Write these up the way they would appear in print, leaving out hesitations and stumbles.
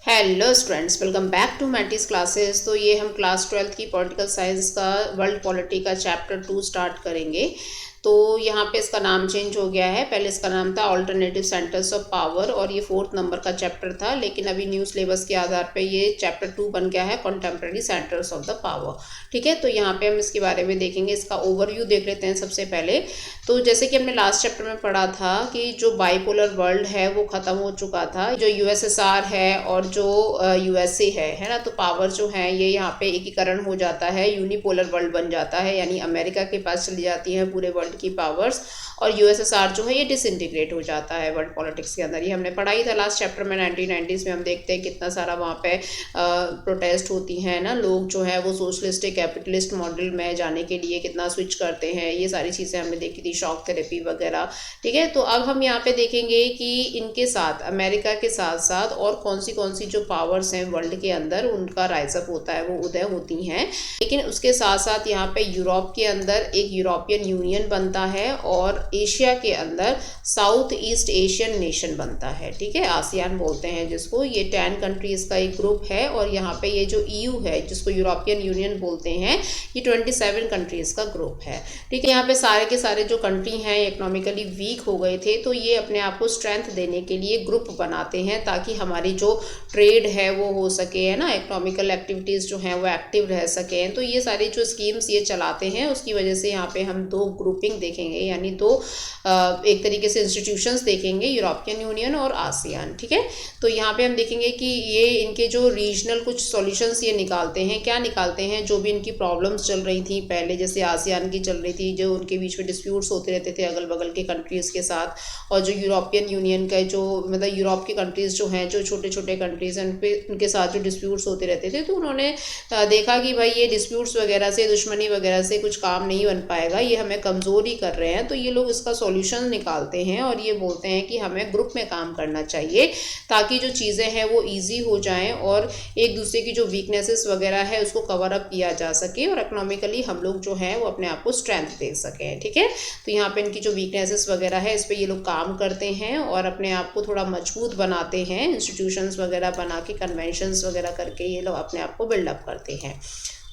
Hello students, welcome back to Mattis classes. तो ये हम क्लास 12th की पॉलिटिकल साइंस का वर्ल्ड पॉलिटी का चैप्टर 2 स्टार्ट करेंगे। तो यहाँ पे इसका नाम चेंज हो गया है। पहले इसका नाम था ऑल्टरनेटिव सेंटर्स ऑफ पावर और ये 4th नंबर का चैप्टर था, लेकिन अभी न्यू सिलेबस के आधार पे ये चैप्टर 2 बन गया है contemporary centres of the power. ठीक है, तो यहाँ पे हम इसके बारे में देखेंगे। इसका ओवरव्यू देख लेते हैं सबसे पहले। तो जैसे कि हमने लास्ट चैप्टर में पढ़ा था कि जो बाइपोलर वर्ल्ड है वो ख़त्म हो चुका था। जो यूएसएसआर है और जो यूएसए है ना, तो पावर जो है ये यहाँ पे एकीकरण हो जाता है, यूनिपोलर वर्ल्ड बन जाता है, यानी अमेरिका के पास चली जाती है पूरे वर्ल्ड की पावर्स और यूएसएसआर जो है ये डिसइंटीग्रेट हो जाता है वर्ल्ड पॉलिटिक्स के अंदर। ये हमने पढ़ा ही था लास्ट चैप्टर में। 1990s में हम देखते हैं कितना सारा वहाँ पे प्रोटेस्ट होती हैं ना, लोग जो है वो सोशलिस्टिक कैपिटलिस्ट मॉडल में जाने के लिए कितना स्विच करते हैं। ये सारी चीज़ें हमने देखी थी, शॉक थेरेपी वगैरह। ठीक है, तो अब हम यहाँ पे देखेंगे कि इनके साथ, अमेरिका के साथ साथ और कौन सी जो पावर्स हैं वर्ल्ड के अंदर उनका राइजअप होता है, वो उदय होती हैं। लेकिन उसके साथ साथ यहाँ पे यूरोप के अंदर एक यूरोपियन यूनियन बनता है और एशिया के अंदर साउथ ईस्ट एशियन नेशन बनता है। ठीक है, आसियान बोलते हैं जिसको। ये 10 कंट्रीज़ का एक ग्रुप है और यहाँ पे ये जो ईयू है जिसको यूरोपियन यूनियन बोलते हैं, ये 27 कंट्रीज़ का ग्रुप है। ठीक है, यहाँ पे सारे के सारे जो कंट्री हैं इकोनॉमिकली वीक हो गए थे, तो ये अपने आप को स्ट्रेंथ देने के लिए ग्रुप बनाते हैं ताकि हमारी जो ट्रेड है वो हो सके, है ना, इकोनॉमिकल एक्टिविटीज़ जो हैं वो एक्टिव रह सकें। तो ये सारी जो स्कीम्स ये चलाते हैं, उसकी वजह से यहाँ पे हम दो ग्रुपिंग देखेंगे, यानी दो एक तरीके से इंस्टीट्यूशंस देखेंगे, यूरोपियन यूनियन और आसियान। ठीक है, तो यहाँ पे हम देखेंगे कि ये इनके जो रीजनल कुछ सॉल्यूशंस ये निकालते हैं। क्या निकालते हैं? जो भी इनकी प्रॉब्लम्स चल रही थी पहले, जैसे आसियान की चल रही थी, जो उनके बीच में डिस्प्यूट्स होते रहते थे अगल बगल के कंट्रीज़ के साथ, और जो यूरोपियन यूनियन का जो मतलब यूरोप की कंट्रीज़ जो हैं, जो छोटे छोटे कंट्रीज़ हैं, उनके साथ जो डिस्प्यूट्स होते रहते थे, तो उन्होंने देखा कि भाई ये डिस्प्यूट्स वगैरह से, दुश्मनी वगैरह से कुछ काम नहीं बन पाएगा, ये हमें कमज़ोर ही कर रहे हैं। तो ये लोग इसका सॉल्यूशन निकालते हैं और ये बोलते हैं कि हमें ग्रुप में काम करना चाहिए ताकि जो चीज़ें हैं वो ईजी हो जाएं और एक दूसरे की जो वीकनेसेस वगैरह है उसको कवर अप किया जा सके और इकोनॉमिकली हम लोग जो है वो अपने आप को स्ट्रेंथ दे सकें। ठीक है, तो यहाँ पे इनकी जो वीकनेसेस वगैरह है इस पर ये लोग काम करते हैं और अपने आप को थोड़ा मजबूत बनाते हैं, इंस्टीट्यूशंस वगैरह बना के, कन्वेंशंस वगैरह करके ये लोग अपने आप को बिल्डअप करते हैं।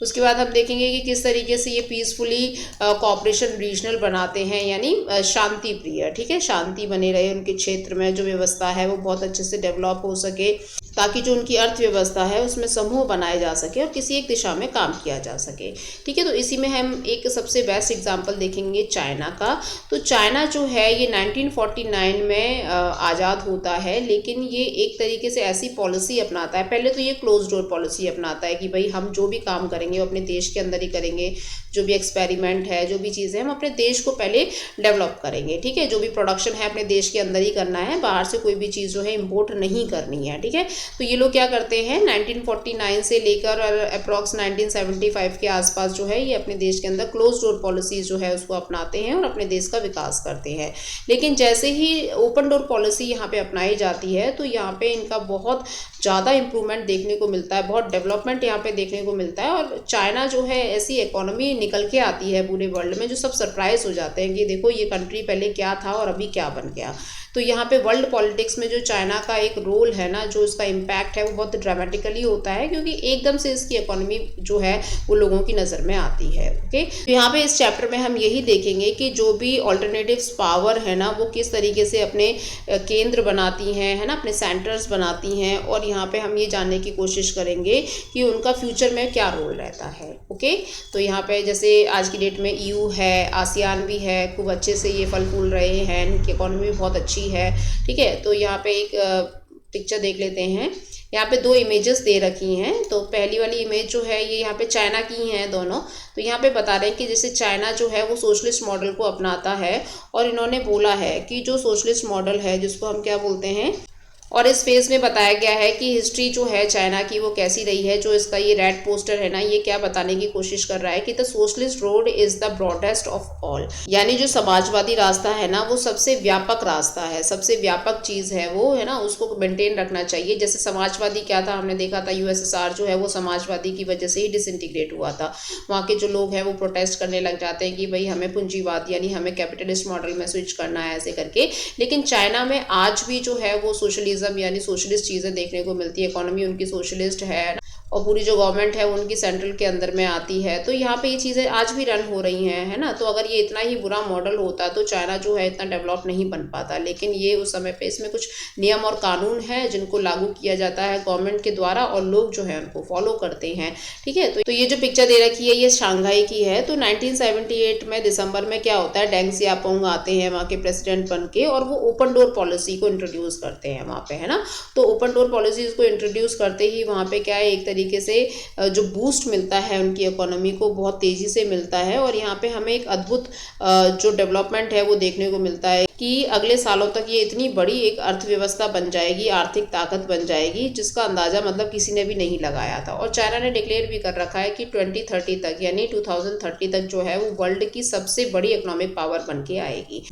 उसके बाद हम देखेंगे कि किस तरीके से ये पीसफुली कॉपरेशन रीजनल बनाते हैं, यानी शांति प्रिय। ठीक है, शांति बने रहे उनके क्षेत्र में, जो व्यवस्था है वो बहुत अच्छे से डेवलप हो सके ताकि जो उनकी अर्थव्यवस्था है उसमें समूह बनाए जा सके और किसी एक दिशा में काम किया जा सके। ठीक है, तो इसी में हम एक सबसे बेस्ट एग्जांपल देखेंगे चाइना का। तो चाइना जो है ये 1949 में आज़ाद होता है, लेकिन ये एक तरीके से ऐसी पॉलिसी अपनाता है। पहले तो ये क्लोज डोर पॉलिसी अपनाता है कि भाई हम जो भी काम करेंगे वो अपने देश के अंदर ही करेंगे, जो भी एक्सपेरिमेंट है, जो भी चीज़ें हम अपने देश को पहले डेवलप करेंगे। ठीक है, जो भी प्रोडक्शन है अपने देश के अंदर ही करना है, बाहर से कोई भी चीज़ जो है इम्पोर्ट नहीं करनी है। ठीक है, तो ये लोग क्या करते हैं, 1949 से लेकर अप्रॉक्स 1975 के आसपास जो है ये अपने देश के अंदर क्लोज डोर पॉलिसी जो है उसको अपनाते हैं और अपने देश का विकास करते हैं। लेकिन जैसे ही ओपन डोर पॉलिसी यहाँ पे अपनाई जाती है तो यहाँ पे इनका बहुत ज़्यादा इम्प्रूवमेंट देखने को मिलता है, बहुत डेवलपमेंट यहाँ पे देखने को मिलता है। और चाइना जो है ऐसी इकोनॉमी निकल के आती है पूरे वर्ल्ड में, जो सब सरप्राइज हो जाते हैं कि देखो ये कंट्री पहले क्या था और अभी क्या बन गया। तो यहाँ पे वर्ल्ड पॉलिटिक्स में जो चाइना का एक रोल है ना, जो इसका इम्पैक्ट है वो बहुत ड्रामेटिकली होता है, क्योंकि एकदम से इसकी इकोनॉमी जो है वो लोगों की नज़र में आती है। ओके, तो यहाँ पे इस चैप्टर में हम यही देखेंगे कि जो भी ऑल्टरनेटिव्स पावर है ना वो किस तरीके से अपने केंद्र बनाती हैं, है ना, अपने सेंटर्स बनाती हैं, और यहाँ पे हम ये जानने की कोशिश करेंगे कि उनका फ्यूचर में क्या रोल रहता है। ओके, तो यहाँ पे जैसे आज की डेट में ईयू है, आसियान भी है, खूब अच्छे से ये फल फूल रहे हैं, इनकी इकोनॉमी भी बहुत अच्छी है। ठीक है, तो यहाँ पे एक पिक्चर देख लेते हैं। यहाँ पे दो इमेजेस दे रखी हैं। तो पहली वाली इमेज जो है ये यहाँ पे चाइना की हैं दोनों। तो यहाँ पे बता रहे हैं कि जैसे चाइना जो है वो सोशलिस्ट मॉडल को अपनाता है और इन्होंने बोला है कि जो सोशलिस्ट मॉडल है जिसको हम क्या बोलते हैं, और इस फेज में बताया गया है कि हिस्ट्री जो है चाइना की वो कैसी रही है। जो इसका ये रेड पोस्टर है ना, ये क्या बताने की कोशिश कर रहा है कि the socialist road is the broadest of all, यानी जो समाजवादी रास्ता है ना वो सबसे व्यापक रास्ता है, सबसे व्यापक चीज़ है वो, है ना, उसको मेंटेन रखना चाहिए। जैसे समाजवादी क्या था, हमने देखा था यूएसएसआर जो है वो समाजवादी की वजह से ही डिसइंटीग्रेट हुआ था। वहाँ के जो लोग हैं वो प्रोटेस्ट करने लग जाते हैं कि भाई हमें पूंजीवाद यानी हमें कैपिटलिस्ट मॉडल में स्विच करना है, ऐसे करके। लेकिन चाइना में आज भी जो है वो सोशलिज्म सोशलिज्म यानी सोशलिस्ट चीज़ें देखने को मिलती है, इकोनॉमी उनकी सोशलिस्ट है और पूरी जो गवर्नमेंट है वो उनकी सेंट्रल के अंदर में आती है। तो यहाँ पे ये चीज़ें आज भी रन हो रही हैं, है ना। तो अगर ये इतना ही बुरा मॉडल होता तो चाइना जो है इतना डेवलप नहीं बन पाता, लेकिन ये उस समय पे इसमें कुछ नियम और कानून है जिनको लागू किया जाता है गवर्नमेंट के द्वारा और लोग जो है उनको फॉलो करते हैं, ठीक है। तो ये जो पिक्चर दे रखी है ये शंघाई की है। तो 1978 में दिसंबर में क्या होता है, डेंग सियाओपिंग आते हैं वहाँ के प्रेसिडेंट बन के और वो ओपन डोर पॉलिसी को इंट्रोड्यूस करते हैं वहाँ पे, है ना। तो ओपन डोर पॉलिसीज को इंट्रोड्यूस करते ही वहाँ पे क्या है, एक तरीके से जो बूस्ट मिलता है उनकी इकोनॉमी को बहुत तेज़ी से मिलता है। और यहाँ पे हमें एक अद्भुत जो डेवलपमेंट है वो देखने को मिलता है कि अगले सालों तक ये इतनी बड़ी एक अर्थव्यवस्था बन जाएगी, आर्थिक ताकत बन जाएगी जिसका अंदाज़ा मतलब किसी ने भी नहीं लगाया था। और चाइना ने डिक्लेयर भी कर रखा है कि 2030 तक यानी 2030 तक जो है वो वर्ल्ड की सबसे बड़ी इकोनॉमिक पावर बन के आएगी।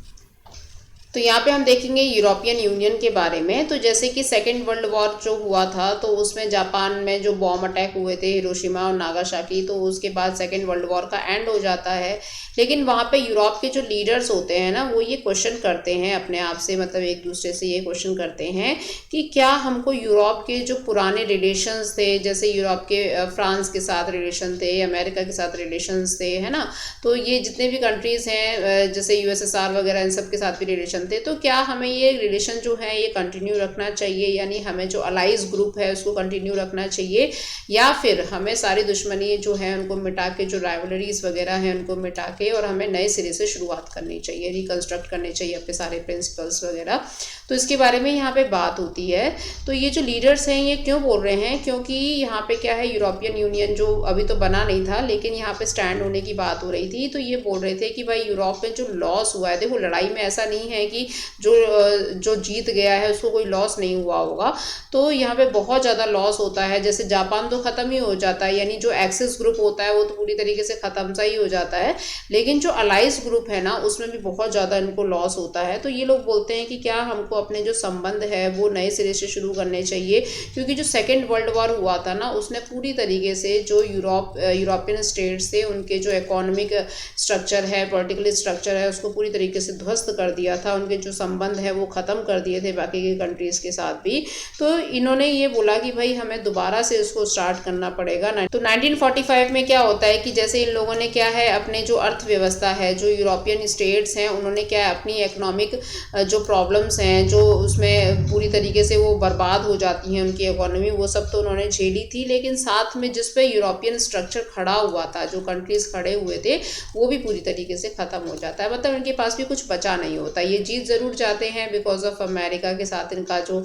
तो यहाँ पे हम देखेंगे यूरोपियन यूनियन के बारे में। तो जैसे कि सेकेंड वर्ल्ड वॉर जो हुआ था तो उसमें जापान में जो बॉम्ब अटैक हुए थे हिरोशिमा और नागासाकी, तो उसके बाद सेकेंड वर्ल्ड वॉर का एंड हो जाता है। लेकिन वहाँ पे यूरोप के जो लीडर्स होते हैं ना वो ये क्वेश्चन करते हैं अपने आप से, मतलब एक दूसरे से ये क्वेश्चन करते हैं कि क्या हमको यूरोप के जो पुराने रिलेशंस थे, जैसे यूरोप के फ्रांस के साथ रिलेशन थे, अमेरिका के साथ रिलेशंस थे, है ना। तो ये जितने भी कंट्रीज़ हैं जैसे USSR वगैरह इन सब के साथ भी रिलेशन थे, तो क्या हमें ये रिलेशन जो है ये कंटिन्यू रखना चाहिए, यानी हमें जो अलाइज ग्रुप है उसको कंटिन्यू रखना चाहिए, या फिर हमें सारी दुश्मनी जो है उनको मिटा के, जो राइवलरीज वगैरह हैं उनको मिटा के और हमें नए सिरे से शुरुआत करनी चाहिए, रिकंस्ट्रक्ट करने चाहिए अपने सारे प्रिंसिपल्स वगैरह। तो इसके बारे में यहाँ पे बात होती है। तो ये जो लीडर्स हैं ये क्यों बोल रहे हैं, क्योंकि यहाँ पे क्या है, यूरोपियन यूनियन जो अभी तो बना नहीं था लेकिन यहाँ पे स्टैंड होने की बात हो रही थी। तो ये बोल रहे थे कि भाई यूरोप में जो लॉस हुआ है, देखो लड़ाई में ऐसा नहीं है कि जो जीत गया है उसको कोई लॉस नहीं हुआ होगा, तो यहाँ पे बहुत ज़्यादा लॉस होता है। जैसे जापान तो ख़त्म ही हो जाता है, यानी जो एक्सिस ग्रुप होता है वो तो पूरी तरीके से ख़त्म सा ही हो जाता है, लेकिन जो अलाइज ग्रुप है ना उसमें भी बहुत ज़्यादा इनको लॉस होता है। तो ये लोग बोलते हैं कि क्या हमको अपने जो संबंध है वो नए सिरे से शुरू करने चाहिए, क्योंकि जो सेकेंड वर्ल्ड वॉर हुआ था ना उसने पूरी तरीके से जो यूरोपियन स्टेट्स थे उनके जो इकोनॉमिक स्ट्रक्चर है, पॉलिटिकल स्ट्रक्चर है, उसको पूरी तरीके से ध्वस्त कर दिया था। उनके जो संबंध है वो ख़त्म कर दिए थे बाकी के कंट्रीज़ के साथ भी। तो इन्होंने ये बोला कि भाई हमें दोबारा से इसको स्टार्ट करना पड़ेगा। तो 1945 में क्या होता है कि जैसे इन लोगों ने क्या है, अपने जो अर्थव्यवस्था है, जो यूरोपियन स्टेट्स हैं उन्होंने क्या है, अपनी इकोनॉमिक जो प्रॉब्लम्स हैं जो उसमें पूरी तरीके से वो बर्बाद हो जाती हैं उनकी इकोनॉमी, वो सब तो उन्होंने झेली थी, लेकिन साथ में जिस पे यूरोपियन स्ट्रक्चर खड़ा हुआ था, जो कंट्रीज़ खड़े हुए थे, वो भी पूरी तरीके से ख़त्म हो जाता है। मतलब इनके पास भी कुछ बचा नहीं होता। ये जीत ज़रूर जाते हैं बिकॉज ऑफ अमेरिका के साथ इनका जो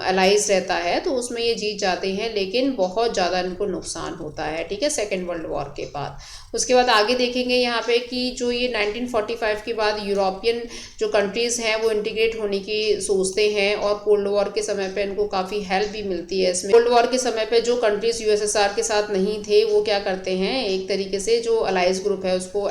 अलाइज रहता है, तो उसमें ये जीत जाते हैं, लेकिन बहुत ज़्यादा इनको नुकसान होता है, ठीक है, सेकेंड वर्ल्ड वॉर के बाद। उसके बाद आगे देखेंगे यहाँ पे कि जो ये 1945 के बाद यूरोपियन जो कंट्रीज़ हैं वो इंटीग्रेट होने की सोचते हैं, और कोल्ड वॉर के समय पे इनको काफ़ी हेल्प भी मिलती है इसमें। कोल्ड वॉर के समय पे जो कंट्रीज़ USSR के साथ नहीं थे वो क्या करते हैं, एक तरीके से जो अलाइज ग्रुप है उसको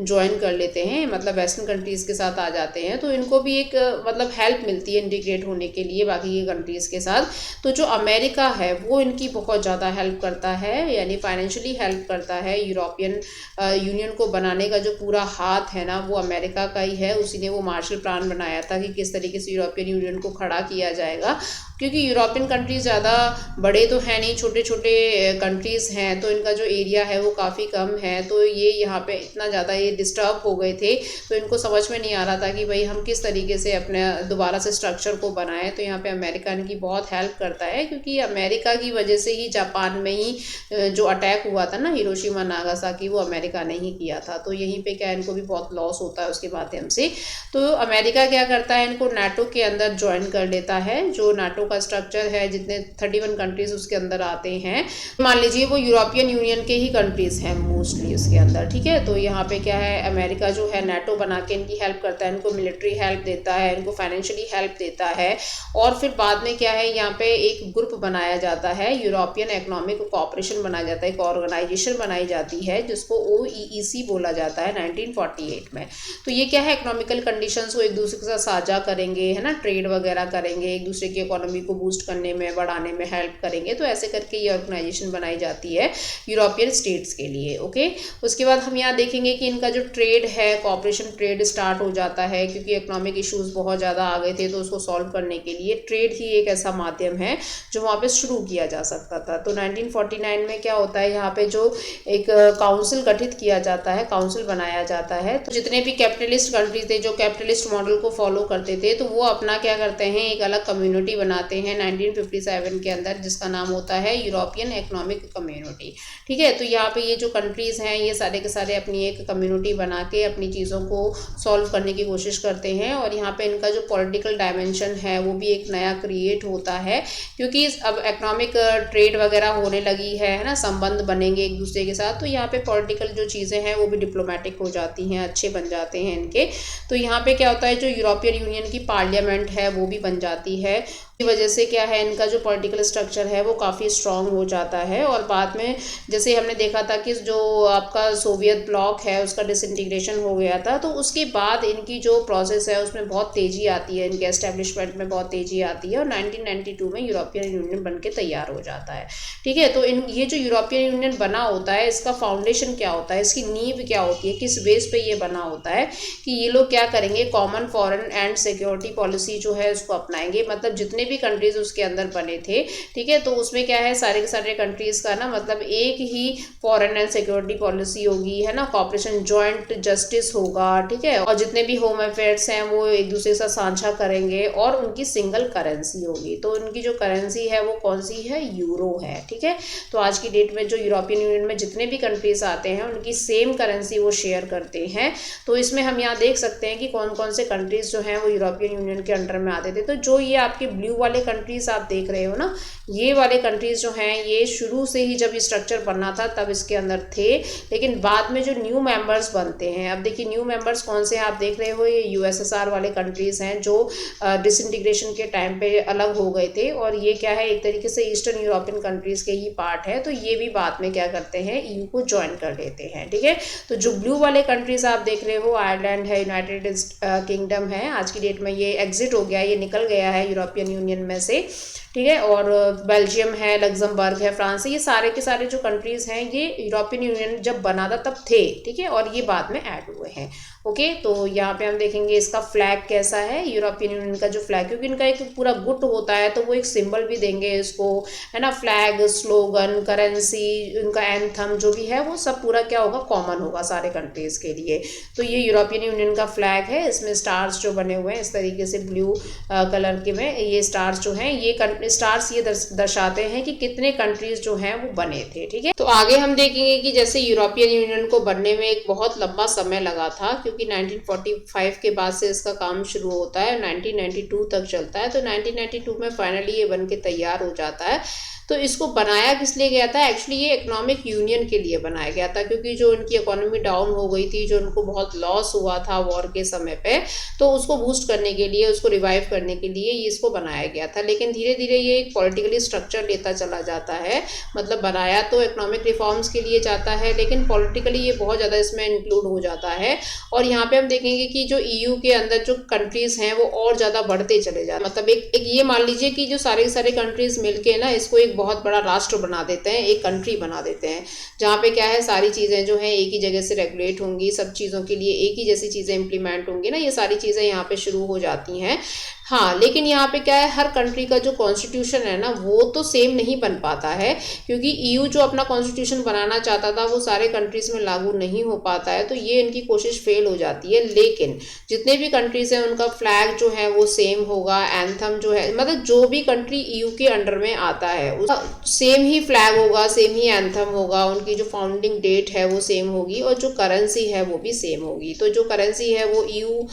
ज्वाइन कर लेते हैं, मतलब वेस्टर्न कंट्रीज़ के साथ आ जाते हैं। तो इनको भी एक मतलब हेल्प मिलती है इंटीग्रेट होने के लिए बाकी के कंट्रीज़ के साथ। तो जो अमेरिका है वो इनकी बहुत ज़्यादा हेल्प करता है, यानी फाइनेंशियली हेल्प करता है। यूरोपियन यूनियन को बनाने का जो पूरा हाथ है ना वो अमेरिका का ही है। उसी ने वो मार्शल प्लान बनाया था कि किस तरीके से यूरोपियन यूनियन को खड़ा किया जाएगा, क्योंकि यूरोपियन कंट्रीज़ ज़्यादा बड़े तो हैं नहीं, छोटे छोटे कंट्रीज़ हैं, तो इनका जो एरिया है वो काफ़ी कम है। तो ये यहाँ पे इतना ज़्यादा ये डिस्टर्ब हो गए थे, तो इनको समझ में नहीं आ रहा था कि भाई हम किस तरीके से अपने दोबारा से स्ट्रक्चर को बनाएं। तो यहाँ पे अमेरिका इनकी बहुत हेल्प करता है, क्योंकि अमेरिका की वजह से ही जापान में ही जो अटैक हुआ था ना हिरोशिमा नागासाकी, वो अमेरिका ने ही किया था। तो यहीं पे क्या इनको भी बहुत लॉस होता है उसके माध्यम से। तो अमेरिका क्या करता है, इनको नाटो के अंदर ज्वाइन कर लेता है। जो नाटो का स्ट्रक्चर है, जितने 31 कंट्रीज उसके अंदर आते हैं, मान लीजिए वो यूरोपियन यूनियन के ही कंट्रीज हैं मोस्टली उसके अंदर, ठीक है। तो यहाँ पे क्या है, अमेरिका जो है नाटो बना के इनकी हेल्प करता है, इनको मिलिट्री हेल्प देता है, इनको फाइनेंशियली हेल्प देता है। और फिर बाद में क्या है, यहाँ पे एक ग्रुप बनाया जाता है, यूरोपियन इकोनॉमिक कोऑपरेशन बनाया जाता है, एक ऑर्गेनाइजेशन बनाई जाती है जिसको OEEC बोला जाता है 1948 में। तो ये क्या है, इकोनॉमिकल कंडीशंस को एक दूसरे के साथ साझा करेंगे, है ना, ट्रेड वगैरह करेंगे, एक दूसरे की इकोनॉमी इकोनॉमी को बूस्ट करने में, बढ़ाने में हेल्प करेंगे। तो ऐसे करके ये ऑर्गेनाइजेशन बनाई जाती है यूरोपियन स्टेट्स के लिए। ओके, उसके बाद हम यहाँ देखेंगे कि इनका जो ट्रेड है, कॉपरेशन ट्रेड स्टार्ट हो जाता है, क्योंकि इकोनॉमिक इश्यूज बहुत ज़्यादा आ गए थे, तो उसको सॉल्व करने के लिए ट्रेड ही एक ऐसा माध्यम है जो वहाँ पे शुरू किया जा सकता था। तो 1949 में क्या होता है, यहाँ पे जो एक काउंसिल गठित किया जाता है, काउंसिल बनाया जाता है। तो जितने भी कैपिटलिस्ट कंट्रीज थे जो कैपिटलिस्ट मॉडल को फॉलो करते थे, तो वो अपना क्या करते हैं, एक अलग कम्युनिटी बनाते हैं 1957 के अंदर, जिसका नाम होता है यूरोपियन इकोनॉमिक कम्युनिटी। ठीक है, तो यहाँ पे ये जो कंट्रीज़ हैं ये सारे के सारे अपनी एक कम्युनिटी बना के अपनी चीज़ों को सॉल्व करने की कोशिश करते हैं। और यहाँ पे इनका जो पॉलिटिकल डायमेंशन है वो भी एक नया क्रिएट होता है, क्योंकि अब इकोनॉमिक ट्रेड वगैरह होने लगी है ना, संबंध बनेंगे एक दूसरे के साथ, तो यहाँ पे पॉलिटिकल जो चीज़ें हैं वो भी डिप्लोमेटिक हो जाती हैं, अच्छे बन जाते हैं इनके। तो यहाँ पे क्या होता है, जो यूरोपियन यूनियन की पार्लियामेंट है वो भी बन जाती है। की वजह से क्या है, इनका जो पॉलिटिकल स्ट्रक्चर है वो काफ़ी स्ट्रॉन्ग हो जाता है। और बाद में जैसे हमने देखा था कि जो आपका सोवियत ब्लॉक है उसका डिसइंटीग्रेशन हो गया था, तो उसके बाद इनकी जो प्रोसेस है उसमें बहुत तेज़ी आती है, इनके एस्टेब्लिशमेंट में बहुत तेज़ी आती है, और 1992 में यूरोपियन यूनियन बन के तैयार हो जाता है। ठीक है, तो ये जो यूरोपियन यूनियन बना होता है, इसका फाउंडेशन क्या होता है, इसकी नींव क्या होती है, किस बेस पे ये बना होता है कि ये लोग क्या करेंगे, common foreign and security policy जो है उसको अपनाएंगे। मतलब जितने भी कंट्रीज उसके अंदर बने थे, ठीक है, तो उसमें क्या है, सारे के सारे कंट्रीज का ना मतलब एक ही फॉरेन एंड सिक्योरिटी पॉलिसी होगी, है ना, कॉपरेशन, जॉइंट जस्टिस होगा। ठीक है, और जितने भी होम अफेयर्स हैं वो एक दूसरे के साथ साझा करेंगे, और उनकी सिंगल करेंसी होगी। तो उनकी जो करेंसी है वो कौन सी है, यूरो है। ठीक है, तो आज की डेट में जो यूरोपियन यूनियन में जितने भी कंट्रीज आते हैं उनकी सेम करेंसी वो शेयर करते हैं। तो इसमें हम यहाँ देख सकते हैं कि कौन कौन से कंट्रीज जो हैं वो यूरोपियन यूनियन के अंडर में आते थे। तो जो ये आपके ब्लू वाले कंट्रीज आप देख रहे हो ना, ये वाले कंट्रीज जो हैं ये शुरू से ही जब स्ट्रक्चर बनना था तब इसके अंदर थे, लेकिन बाद में जो न्यू मेंबर्स बनते हैं, अब देखिए न्यू मेंबर्स कौन से हैं आप देख रहे हो, ये यूएसएसआर वाले कंट्रीज हैं जो डिसइंटीग्रेशन के टाइम पे अलग हो गए थे, और ये क्या है, एक तरीके से ईस्टर्न यूरोपियन कंट्रीज के ही पार्ट है। तो ये भी बाद में क्या करते हैं, ईयू को ज्वाइन कर लेते हैं। ठीक है, तो जो ब्लू वाले कंट्रीज आप देख रहे हो, आयरलैंड है, यूनाइटेड किंगडम है, आज की डेट में ये एग्जिट हो गया, ये निकल गया है यूरोपियन यूनियन में से। ठीक है, और बेल्जियम है, लग्जमबर्ग है, फ्रांस है, ये सारे के सारे जो कंट्रीज हैं ये यूरोपियन यूनियन जब बना था तब थे। ठीक है, और ये बाद में ऐड हुए हैं। ओके, तो यहाँ पे हम देखेंगे इसका फ्लैग कैसा है, यूरोपियन यूनियन का जो फ्लैग, क्योंकि इनका एक पूरा गुट होता है तो वो एक सिंबल भी देंगे इसको, है ना, फ्लैग, स्लोगन, करेंसी, इनका एंथम जो भी है वो सब पूरा क्या होगा, कॉमन होगा सारे कंट्रीज के लिए। तो ये यूरोपियन यूनियन का फ्लैग है, इसमें स्टार्स जो बने हुए हैं इस तरीके से ब्लू कलर के में, ये स्टार्स जो हैं, ये स्टार्स ये दर्शाते हैं कि कितने कंट्रीज जो हैं वो बने थे। ठीक है, तो आगे हम देखेंगे कि जैसे यूरोपियन यूनियन को बनने में एक बहुत लंबा समय लगा था, क्योंकि 1945 के बाद से इसका काम शुरू होता है, 1992 तक चलता है। तो 1992 में फाइनली ये बन के तैयार हो जाता है। तो इसको बनाया किस लिए गया था, एक्चुअली ये इकोनॉमिक यूनियन के लिए बनाया गया था, क्योंकि जो उनकी इकोनॉमी डाउन हो गई थी, जो उनको बहुत लॉस हुआ था वॉर के समय पे, तो उसको बूस्ट करने के लिए, उसको रिवाइव करने के लिए ये इसको बनाया गया था। लेकिन धीरे धीरे ये एक पॉलिटिकली स्ट्रक्चर लेता चला जाता है, मतलब बनाया तो इकोनॉमिक रिफॉर्म्स के लिए जाता है, लेकिन पॉलिटिकली ये बहुत ज़्यादा इसमें इंक्लूड हो जाता है। और यहाँ पे हम देखेंगे कि जो EU के अंदर जो कंट्रीज़ हैं वो और ज़्यादा बढ़ते चले जाते हैं। मतलब एक ये मान लीजिए कि जो सारे सारे कंट्रीज़ मिलके ना इसको एक बहुत बड़ा राष्ट्र बना देते हैं, एक कंट्री बना देते हैं, जहाँ पे क्या है, सारी चीज़ें जो हैं एक ही जगह से रेगुलेट होंगी, सब चीज़ों के लिए एक ही जैसी चीज़ें इंप्लीमेंट होंगी ना, ये सारी चीज़ें यहाँ पे शुरू हो जाती हैं। हाँ, लेकिन यहाँ पे क्या है, हर कंट्री का जो कॉन्स्टिट्यूशन है ना वो तो सेम नहीं बन पाता है, क्योंकि EU जो अपना कॉन्स्टिट्यूशन बनाना चाहता था वो सारे कंट्रीज़ में लागू नहीं हो पाता है, तो ये इनकी कोशिश फेल हो जाती है। लेकिन जितने भी कंट्रीज़ हैं उनका फ्लैग जो है वो सेम होगा, एंथम जो है, मतलब जो भी कंट्री EU के अंडर में आता है उसका सेम ही फ्लैग होगा, सेम ही एंथम होगा, उनकी जो फाउंडिंग डेट है वो सेम होगी, और जो करेंसी है वो भी सेम होगी। तो जो करेंसी है वो EU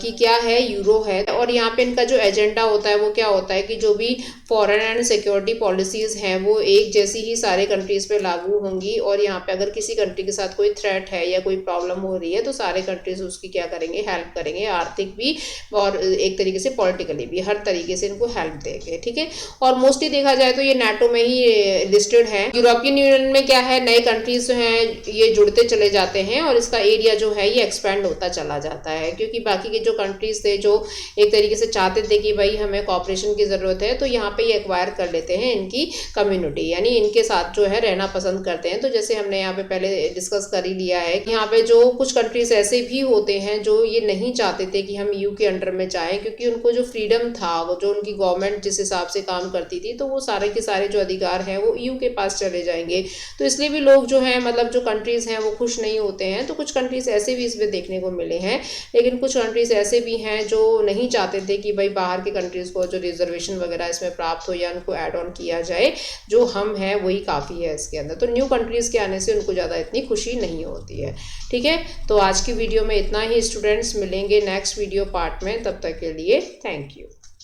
की क्या है, यूरो है। और यहाँ पे इनका जो एजेंडा होता है वो क्या होता है कि जो भी फॉरेन एंड सिक्योरिटी पॉलिसीज़ हैं वो एक जैसी ही सारे कंट्रीज़ पे लागू होंगी, और यहाँ पे अगर किसी कंट्री के साथ कोई थ्रेट है या कोई प्रॉब्लम हो रही है तो सारे कंट्रीज उसकी क्या करेंगे, हेल्प करेंगे, आर्थिक भी और एक तरीके से पॉलिटिकली भी, हर तरीके से इनको हेल्प देंगे। ठीक है, और मोस्टली देखा जाए तो ये नाटो में ही लिस्टेड है। यूरोपियन यूनियन में क्या है, नए कंट्रीज जो हैं ये जुड़ते चले जाते हैं और इसका एरिया जो है ये एक्सपेंड होता चला जाता है, क्योंकि बाकी के जो कंट्रीज थे जो एक तरीके से चाहते थे कि भाई हमें कॉपरेशन की ज़रूरत है, तो यहाँ पे ये एक्वायर कर लेते हैं इनकी कम्युनिटी, यानी इनके साथ जो है रहना पसंद करते हैं। तो जैसे हमने यहाँ पे पहले डिस्कस कर ही लिया है कि यहाँ पे जो कुछ कंट्रीज ऐसे भी होते हैं जो ये नहीं चाहते थे कि हम ईयू के अंडर में जाएं, क्योंकि उनको जो फ्रीडम था, वो जो उनकी गवर्नमेंट जिस हिसाब से काम करती थी, तो वो सारे के सारे जो अधिकार हैं वो ईयू के पास चले जाएंगे। तो इसलिए भी लोग जो है मतलब जो कंट्रीज़ हैं वो खुश नहीं होते हैं। तो कुछ कंट्रीज़ ऐसे भी इसमें देखने को मिले हैं, लेकिन कुछ कंट्रीज़ ऐसे भी हैं जो नहीं चाहते थे कि भाई बाहर की कंट्रीज़ को जो रिजर्वेशन वगैरह इसमें प्राप्त हो या उनको ऐड ऑन किया जाए, जो हम हैं वही काफ़ी है इसके अंदर। तो न्यू कंट्रीज़ के आने से उनको ज़्यादा इतनी खुशी नहीं होती है। ठीक है, तो आज की वीडियो में इतना ही स्टूडेंट्स, मिलेंगे नेक्स्ट वीडियो पार्ट में, तब तक के लिए थैंक यू।